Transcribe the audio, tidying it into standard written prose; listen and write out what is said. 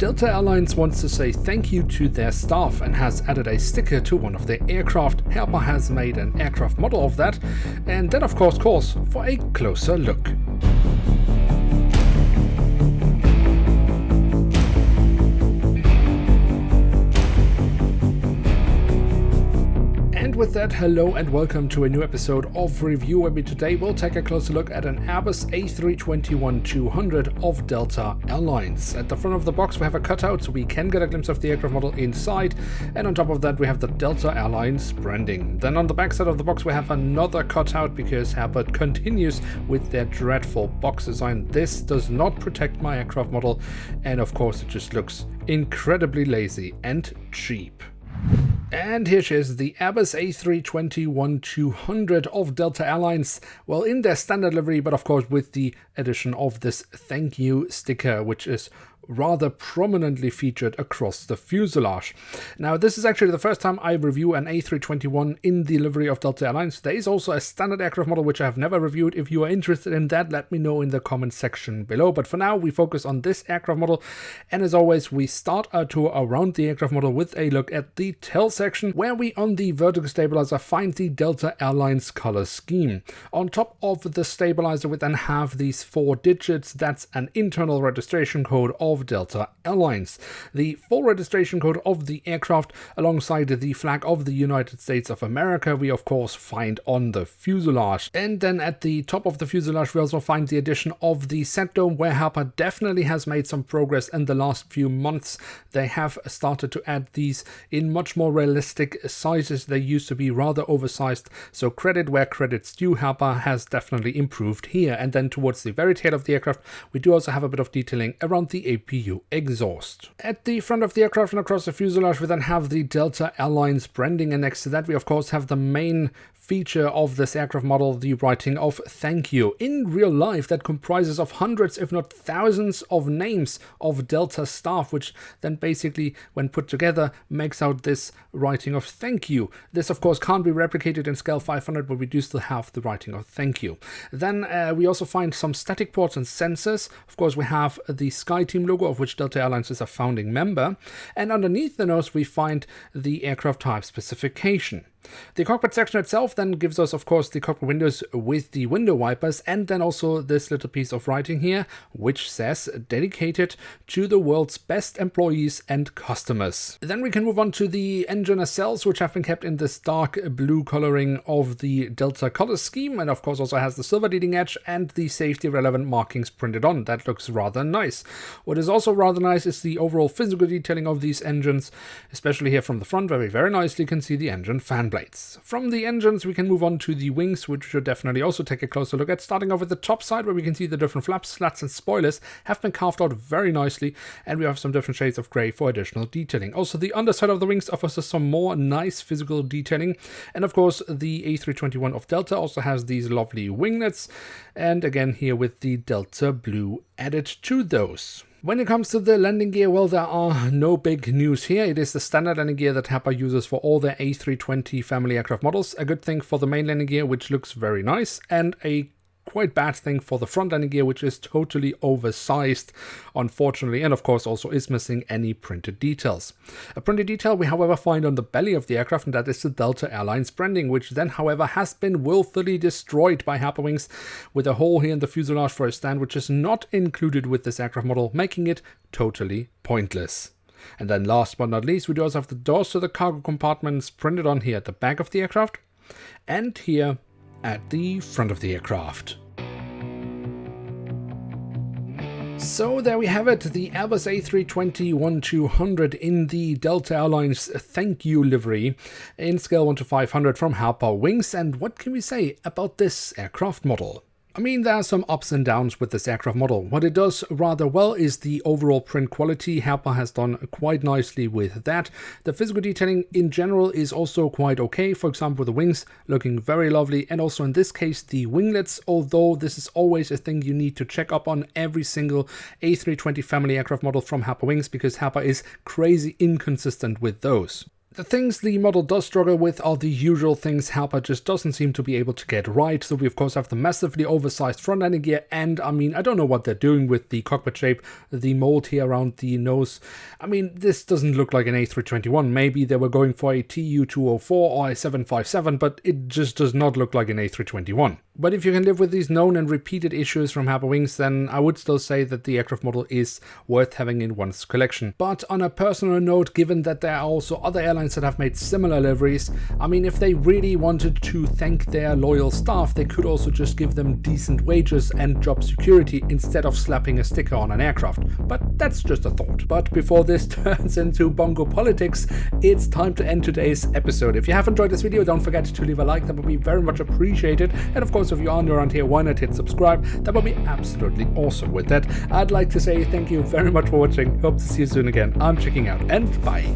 Delta Airlines wants to say thank you to their staff and has added a sticker to one of their aircraft. Herpa has made an aircraft model of that, and that of course calls for a closer look. With that, hello and welcome to a new episode of Review, where we today will take a closer look at an Airbus A321-200 of Delta Airlines. At the front of the box we have a cutout so we can get a glimpse of the aircraft model inside, and on top of that we have the Delta Airlines branding. Then on the back side of the box we have another cutout because Herpa continues with their dreadful box design. This does not protect my aircraft model, and of course it just looks incredibly lazy and cheap. And here she is, the Airbus A321-200 of Delta Airlines, well, in their standard livery, but of course with the addition of this thank you sticker, which is rather prominently featured across the fuselage. Now, this is actually the first time I review an A321 in the livery of Delta Airlines. There is also a standard aircraft model which I have never reviewed. If you are interested in that, let me know in the comment section below. But for now, we focus on this aircraft model. And as always, we start our tour around the aircraft model with a look at the tail section, where we on the vertical stabilizer find the Delta Airlines color scheme. On top of the stabilizer, we then have these 4 digits. That's an internal registration code of Delta Airlines. The full registration code of the aircraft alongside the flag of the United States of America we of course find on the fuselage. And then at the top of the fuselage we also find the addition of the set dome, where Herpa definitely has made some progress in the last few months. They have started to add these in much more realistic sizes. They used to be rather oversized, so credit where credit's due. Herpa has definitely improved here. And then towards the very tail of the aircraft we do also have a bit of detailing around the APU exhaust. At the front of the aircraft and across the fuselage we then have the Delta Airlines branding, and next to that we of course have the main feature of this aircraft model, the writing of thank you. In real life that comprises of hundreds if not thousands of names of Delta staff, which then basically when put together makes out this writing of thank you. This of course can't be replicated in scale 500, but we do still have the writing of thank you. Then we also find some static ports and sensors. Of course we have the SkyTeam logo, of which Delta Airlines is a founding member, and underneath the nose we find the aircraft type specification. The cockpit section itself then gives us of course the cockpit windows with the window wipers, and then also this little piece of writing here which says dedicated to the world's best employees and customers. Then we can move on to the engine nacelles, which have been kept in this dark blue coloring of the Delta color scheme, and of course also has the silver leading edge and the safety relevant markings printed on. That looks rather nice. What is also rather nice is the overall physical detailing of these engines, especially here from the front, where we very nicely can see the engine fan blades. From the engines we can move on to the wings, which we should definitely also take a closer look at, starting off with the top side, where we can see the different flaps, slats and spoilers have been carved out very nicely, and we have some different shades of grey for additional detailing. Also the underside of the wings offers us some more nice physical detailing, and of course the A321 of Delta also has these lovely winglets, and again here with the Delta blue added to those. When it comes to the landing gear, well, there are no big news here. It is the standard landing gear that Herpa uses for all their A320 family aircraft models. A good thing for the main landing gear, which looks very nice, and a quite bad thing for the front landing gear, which is totally oversized, unfortunately, and of course also is missing any printed details. A printed detail we however find on the belly of the aircraft, and that is the Delta Airlines branding, which then however has been willfully destroyed by Herpa Wings with a hole here in the fuselage for a stand, which is not included with this aircraft model, making it totally pointless. And then last but not least, we do also have the doors to the cargo compartments printed on here at the back of the aircraft and here at the front of the aircraft. So there we have it, the Airbus A321-200 in the Delta Airlines thank you livery in scale 1 to 500 from Herpa Wings. And what can we say about this aircraft model? I mean, there are some ups and downs with this aircraft model. What it does rather well is the overall print quality. Herpa has done quite nicely with that. The physical detailing in general is also quite okay. For example, the wings looking very lovely, and also in this case the winglets, although this is always a thing you need to check up on every single A320 family aircraft model from Herpa Wings, because Herpa is crazy inconsistent with those. The things the model does struggle with are the usual things Herpa just doesn't seem to be able to get right. So we of course have the massively oversized front landing gear, and I mean, I don't know what they're doing with the cockpit shape, the mold here around the nose. I mean, this doesn't look like an A321. Maybe they were going for a TU-204 or a 757, but it just does not look like an A321. But if you can live with these known and repeated issues from Herpa Wings, then I would still say that the aircraft model is worth having in one's collection. But on a personal note, given that there are also other airlines that have made similar liveries, I mean, if they really wanted to thank their loyal staff, they could also just give them decent wages and job security instead of slapping a sticker on an aircraft. But that's just a thought. But before this turns into Bongo politics, it's time to end today's episode. If you have enjoyed this video, don't forget to leave a like, that would be very much appreciated. And of course, if you are new around here, why not hit subscribe? That would be absolutely awesome. With that, I'd like to say thank you very much for watching. Hope to see you soon again. I'm checking out, and bye.